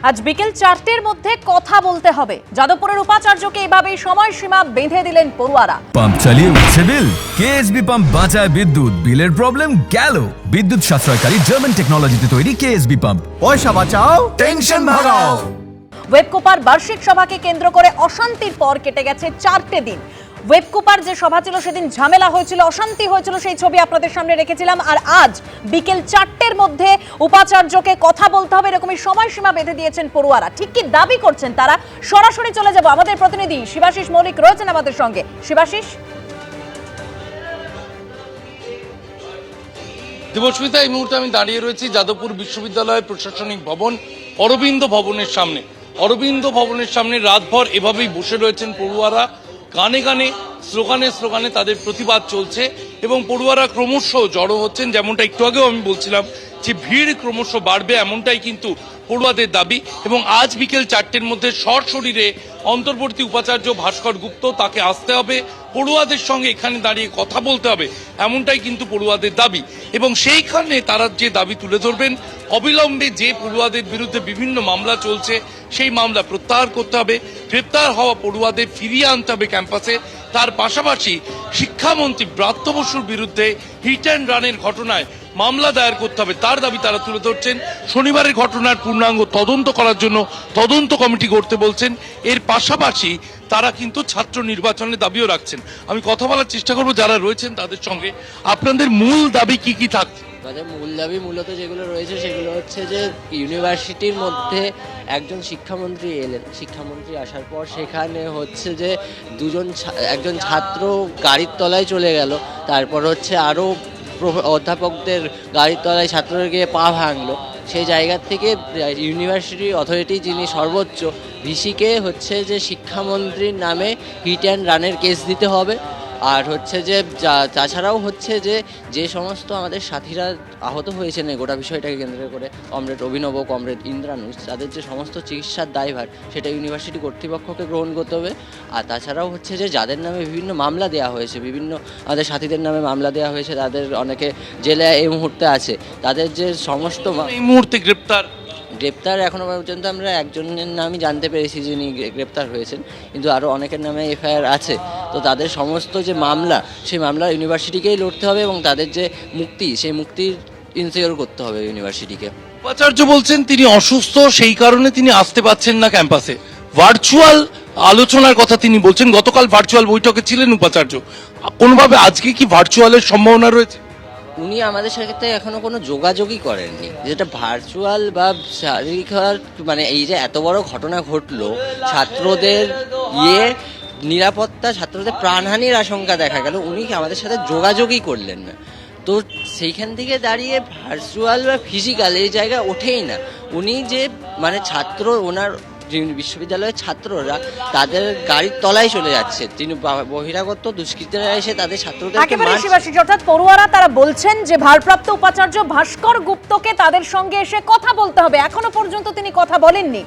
আজ বিকেল 4টের মধ্যে কথা বলতে হবে। যাদবপুরের উপাচার্যকে এভাবেই সময়সীমা বেঁধে দিলেন পড়ুয়ারা। পাম্প চালিয়ে উঠছে বিল, কেএসবি পাম্প বাঁচায় বিদ্যুৎ, বিলের প্রবলেম গেল। বিদ্যুৎ সাশ্রয়কারী জার্মান টেকনোলজিতে তৈরি কেএসবি পাম্প। পয়সা বাঁচাও, টেনশন ভাগাও। ওয়েবকুপার বার্ষিক সভাকে কেন্দ্র করে অশান্তির পর কেটে গেছে 4টে দিন। ওয়েবকুপার যে সভা ছিল সেদিন ঝামেলা হয়েছিল, অশান্তি হয়েছিল, সেই ছবি আপনাদের সামনে রেখেছিলাম। আর আজ বিকেল 4টের মধ্যে উপাচার্যকে কথা বলতে হবে, এরকমই সময়সীমা বেঁধে দিয়েছেন পড়ুয়ারা। ঠিক কি দাবি করছেন তারা, সরাসরি চলে যাব। আমাদের প্রতিনিধি শিবাশিস মৌলিক রয়েছেন আমাদের সঙ্গে। শিবাশিস, দেবস্মিতা, এই মুহূর্তে আমি দাঁড়িয়ে রয়েছি যাদবপুর বিশ্ববিদ্যালয়ের প্রশাসনিক ভবন অরবিন্দ ভবনের সামনে। অরবিন্দ ভবনের সামনে রাতভর এভাবেই বসে রয়েছেন পড়ুয়ারা। গানে গানে, স্লোগানে স্লোগানে তাদের প্রতিবাদ চলছে এবং পড়ুয়ারা ক্রমশ জড়ো হচ্ছেন। যেমনটা একটু আগেও আমি বলছিলাম যে ভিড় ক্রমশ বাড়বে, এমনটাই কিন্তু পড়ুয়াদের দাবি। এবং আজ বিকেল 4টের মধ্যে সশরীরে অন্তর্বর্তী উপাচার্য ভাস্কর গুপ্ত, তাকে আসতে হবে, পড়ুয়াদের সঙ্গে এখানে দাঁড়িয়ে কথা বলতে হবে, এমনটাই কিন্তু পড়ুয়াদের দাবি। এবং সেইখানে তারা যে দাবি তুলে ধরবেন, অবিলম্বে যে পড়ুয়াদের বিরুদ্ধে বিভিন্ন মামলা চলছে সেই মামলা প্রত্যাহার করতে হবে, গ্রেপ্তার হওয়া পড়ুয়াদের ফিরিয়ে আনতে হবে ক্যাম্পাসে। তার পাশাপাশি শিক্ষামন্ত্রী ব্রাত্য বসুর বিরুদ্ধে হিট অ্যান্ড রানের ঘটনায় মামলা দায়ের করতে হবে, তার দাবি তারা তুলে ধরছেন। শনিবারের ঘটনার পূর্ণাঙ্গ তদন্ত করার জন্য তদন্ত কমিটি করতে বলছেন। এর পাশাপাশি তারা কিন্তু ছাত্র নির্বাচনের দাবিও রাখছেন। আমি কথা বলার চেষ্টা করবো যারা রয়েছেন তাদের সঙ্গে। আপনাদের মূল দাবি কি কি থাকছে? আমাদের মূল দাবি মূলত যেগুলো রয়েছে সেগুলো হচ্ছে যে ইউনিভার্সিটির মধ্যে একজন শিক্ষামন্ত্রী এলেন, শিক্ষামন্ত্রী আসার পর সেখানে হচ্ছে যে একজন ছাত্র গাড়ির তলায় চলে গেল, তারপর হচ্ছে আরও অধ্যাপকদের গাড়ির তলায় ছাত্ররা গিয়ে পা ভাঙলো। সেই জায়গা থেকে ইউনিভার্সিটি অথরিটি, যিনি সর্বোচ্চ ভিসিকে হচ্ছে যে শিক্ষামন্ত্রীর নামে হিট অ্যান্ড রানের কেস দিতে হবে। আর হচ্ছে যে তাছাড়াও হচ্ছে যে সমস্ত আমাদের সাথীরা আহত হয়েছেন এই গোটা বিষয়টাকে কেন্দ্র করে, কমরেড অভিনব, কমরেড ইন্দ্রানুষ, তাদের যে সমস্ত চিকিৎসার দায়ভার সেটা ইউনিভার্সিটি কর্তৃপক্ষকে গ্রহণ করতে হবে। আর তাছাড়াও হচ্ছে যে যাদের নামে বিভিন্ন মামলা দেওয়া হয়েছে, বিভিন্ন আমাদের সাথীদের নামে মামলা দেওয়া হয়েছে, তাদের অনেকে জেলে এই মুহূর্তে আছে, তাদের যে সমস্ত এই মুহূর্তে গ্রেপ্তার এখনো পর্যন্ত আমরা একজনের নামই জানতে পেরেছি যিনি গ্রেপ্তার হয়েছেন, কিন্তু আরও অনেকের নামে এফআইআর আছে। তো তাদের সমস্ত যে মামলা, সেই মামলা ইউনিভার্সিটিকেই লড়তে হবে এবং তাদের যে মুক্তি, সেই মুক্তির ইনসিওর করতে হবে ইউনিভার্সিটিকে। উপাচার্য বলছেন তিনি অসুস্থ, সেই কারণে তিনি আসতে পারছেন না ক্যাম্পাসে। ভার্চুয়াল আলোচনার কথা তিনি বলছেন। গতকাল ভার্চুয়াল বৈঠকে ছিলেন উপাচার্য। কোনোভাবে আজকে কি ভার্চুয়ালের সম্ভাবনা রয়েছে? উনি আমাদের সাথে এখনো কোনো যোগাযোগই করেননি, যেটা ভার্চুয়াল বা শারীরিক মানে এই যে এত বড় ঘটনা ঘটলো, ছাত্রদের নিরাপত্তা, ছাত্রদের প্রাণহানির আশঙ্কা দেখা গেল, উনি আমাদের সাথে যোগাযোগই করলেন না। তো সেইখান থেকে দাঁড়িয়ে ভার্চুয়াল বা ফিজিক্যাল এই জায়গা ওঠেই না। উনি যে মানে ছাত্র, ওনার বিশ্ববিদ্যালয়ের ছাত্ররা তাদের গাড়ির তলায় চলে যাচ্ছে, তিনি বহিরাগত দুষ্কৃতীরা এসে তাদের ছাত্রদের একেবারে শিবাশিস, অর্থাৎ পড়ুয়ারা তারা বলছেন যে ভারপ্রাপ্ত উপাচার্য ভাস্কর গুপ্তকে তাদের সঙ্গে এসে কথা বলতে হবে। এখনো পর্যন্ত তিনি কথা বলেননি।